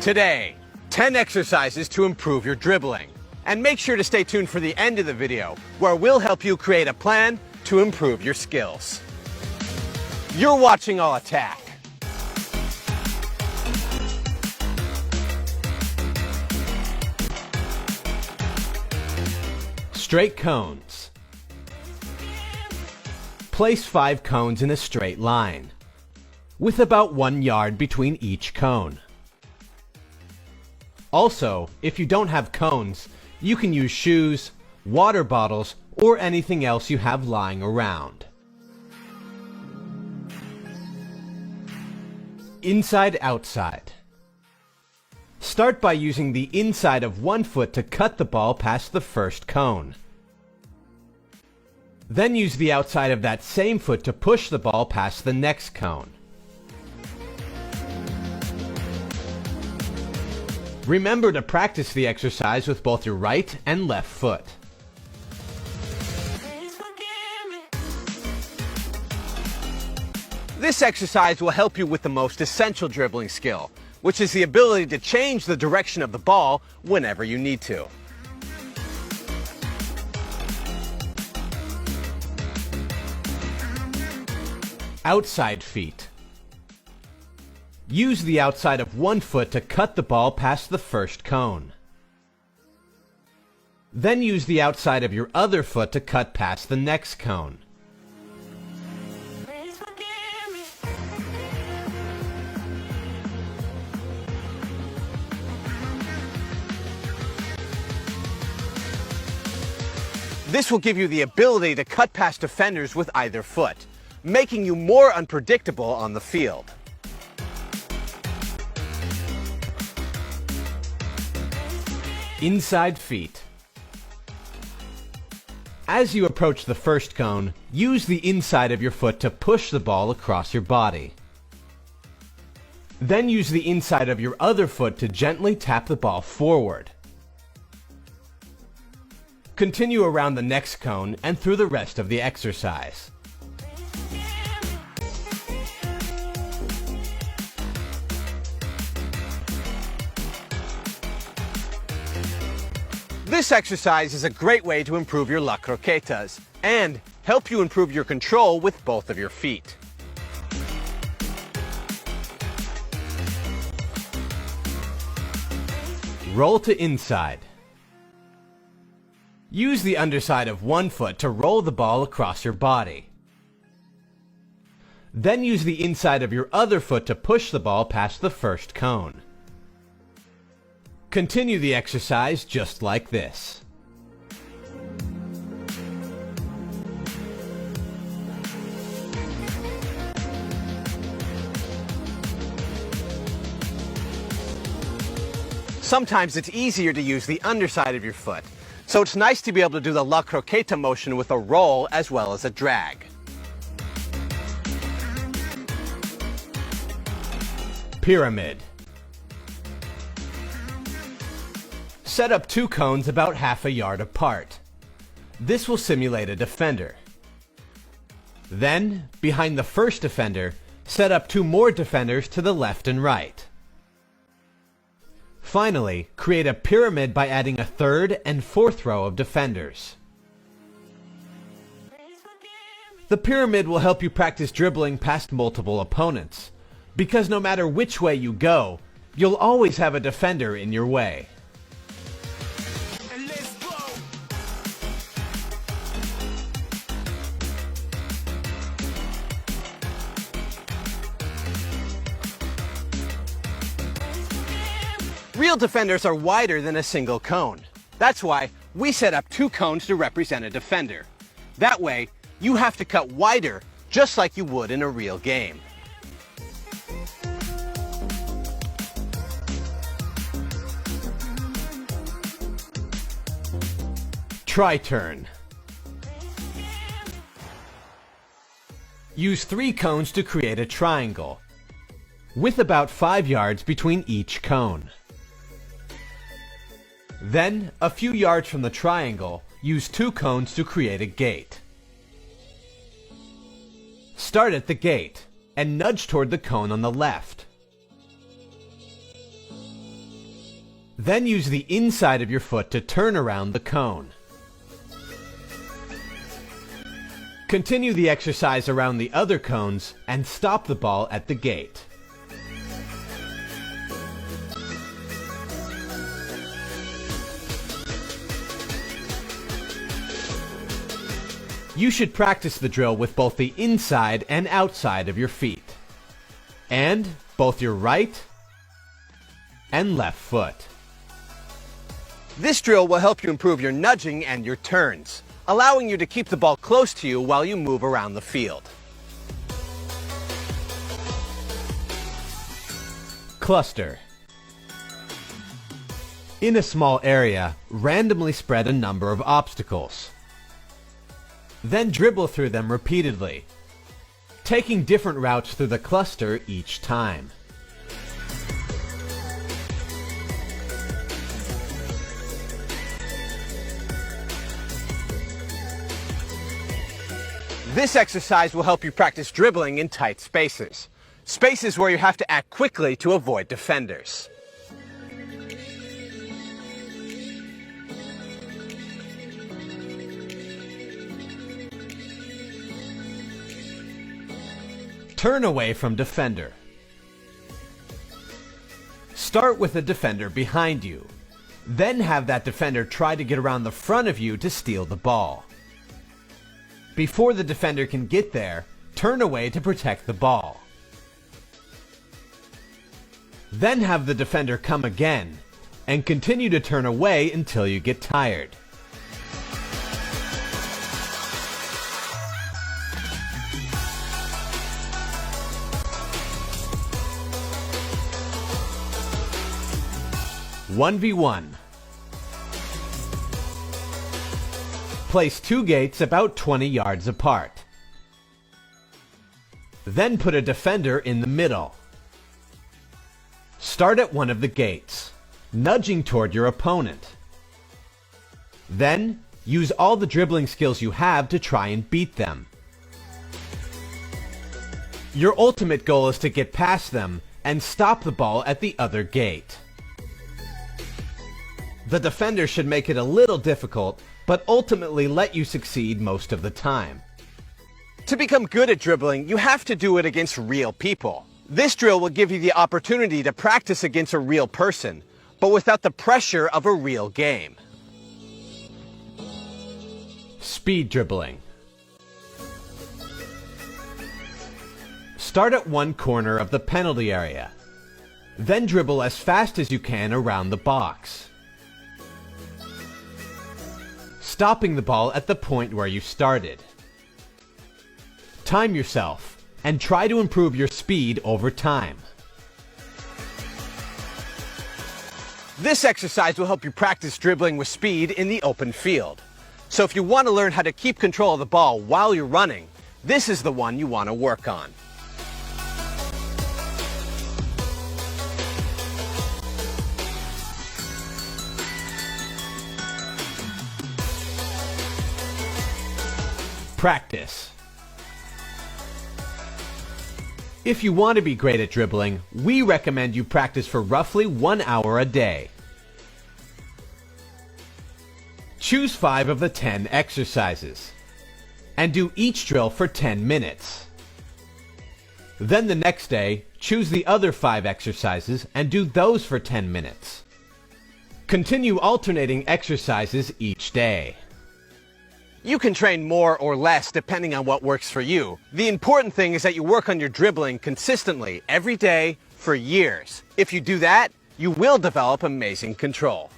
Today, 10 exercises to improve your dribbling. And make sure to stay tuned for the end of the video, where we'll help you create a plan to improve your skills. You're watching All Attack. Straight cones. Place 5 cones in a straight line, with about 1 yard between each cone. Also, if you don't have cones, you can use shoes, water bottles, or anything else you have lying around. Inside-outside. Start by using the inside of one foot to cut the ball past the first cone. Then use the outside of that same foot to push the ball past the next cone. Remember to practice the exercise with both your right and left foot. This exercise will help you with the most essential dribbling skill, which is the ability to change the direction of the ball whenever you need to. Outside feet. Use the outside of one foot to cut the ball past the first cone. Then use the outside of your other foot to cut past the next cone. This will give you the ability to cut past defenders with either foot, making you more unpredictable on the field. Inside feet. As you approach the first cone, use the inside of your foot to push the ball across your body. Then use the inside of your other foot to gently tap the ball forward. Continue around the next cone and through the rest of the exercise. This exercise is a great way to improve your las croquetas and help you improve your control with both of your feet. Roll to inside. Use the underside of one foot to roll the ball across your body. Then use the inside of your other foot to push the ball past the first cone. Continue the exercise just like this. Sometimes it's easier to use the underside of your foot, so it's nice to be able to do the la croqueta motion with a roll as well as a drag. Pyramid. Set up 2 cones about half a yard apart. This will simulate a defender. Then, behind the first defender, set up 2 more defenders to the left and right. Finally, create a pyramid by adding a 3rd and 4th row of defenders. The pyramid will help you practice dribbling past multiple opponents, because no matter which way you go, you'll always have a defender in your way. Real defenders are wider than a single cone. That's why we set up 2 cones to represent a defender. That way, you have to cut wider, just like you would in a real game. Tri-turn. Use 3 cones to create a triangle, with about 5 yards between each cone. Then, a few yards from the triangle, use 2 cones to create a gate. Start at the gate and nudge toward the cone on the left. Then use the inside of your foot to turn around the cone. Continue the exercise around the other cones and stop the ball at the gate. You should practice the drill with both the inside and outside of your feet, and both your right and left foot. This drill will help you improve your nudging and your turns, allowing you to keep the ball close to you while you move around the field. Cluster. In a small area, randomly spread a number of obstacles. Then dribble through them repeatedly, taking different routes through the cluster each time. This exercise will help you practice dribbling in tight spaces, spaces where you have to act quickly to avoid defenders. Turn away from defender. Start with a defender behind you. Then have that defender try to get around the front of you to steal the ball. Before the defender can get there, turn away to protect the ball. Then have the defender come again, and continue to turn away until you get tired. One v one. Place two gates about 20 yards apart. Then put a defender in the middle. Start at one of the gates, nudging toward your opponent. Then, use all the dribbling skills you have to try and beat them. Your ultimate goal is to get past them and stop the ball at the other gate. The defender should make it a little difficult, but ultimately let you succeed most of the time. To become good at dribbling, you have to do it against real people. This drill will give you the opportunity to practice against a real person, but without the pressure of a real game. Speed dribbling. Start at one corner of the penalty area. Then dribble as fast as you can around the box, stopping the ball at the point where you started. Time yourself and try to improve your speed over time. This exercise will help you practice dribbling with speed in the open field. So if you want to learn how to keep control of the ball while you're running, this is the one you want to work on. Practice. If you want to be great at dribbling, we recommend you practice for roughly 1 hour a day. Choose 5 of the 10 exercises, and do each drill for 10 minutes. Then the next day, choose the other 5 exercises and do those for 10 minutes. Continue alternating exercises each day. You can train more or less depending on what works for you. The important thing is that you work on your dribbling consistently every day for years. If you do that, you will develop amazing control.